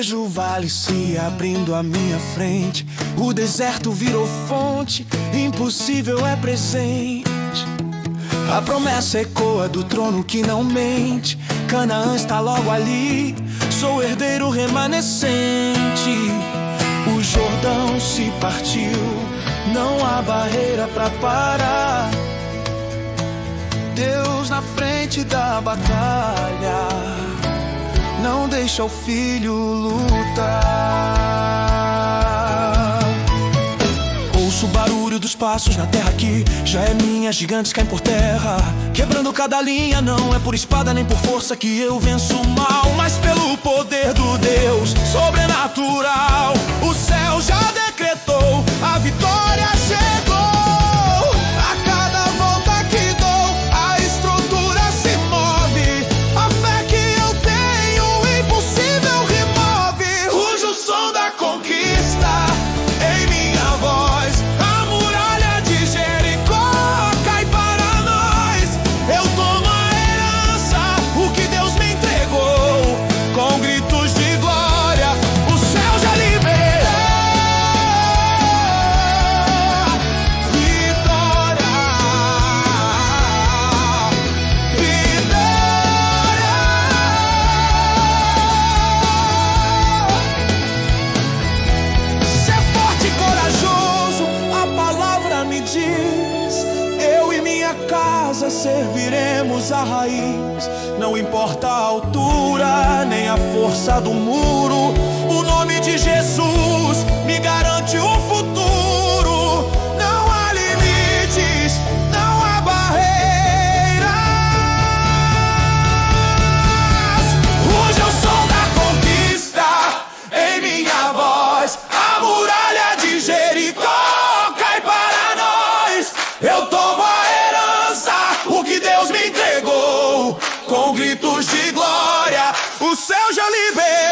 Vejo o vale se abrindo à minha frente. O deserto virou fonte, impossível é presente. A promessa ecoa do trono que não mente. Canaã está logo ali, sou herdeiro remanescente. O Jordão se partiu, não há barreira pra parar. Deus na frente da batalha, não deixa o filho lutar. Ouço o barulho dos passos na terra que já é minha, gigantes caem por terra, quebrando cada linha. Não é por espada nem por força que eu venço o mal, mas pelo poder do Deus sobrenatural. O céu já decretou, a vitória chegou. A cada volta que dou, a estrutura se move. A fé que eu tenho, o impossível remove. Ruge o som da conquista em minha voz. A muralha de Jericó cai para nós. Eu tomo a herança, o que Deus me entregou. Com gritos de glória, o céu já liberou. Eu e minha casa serviremos a raiz. Não importa a altura, nem a força do muro. O nome de Jesus me garante o futuro. Não há limites, não há barreiras. Hoje eu sou da conquista em minha voz. A muralha de Jericó, eu tomo a herança, o que Deus me entregou. Com gritos de glória, o céu já liberou.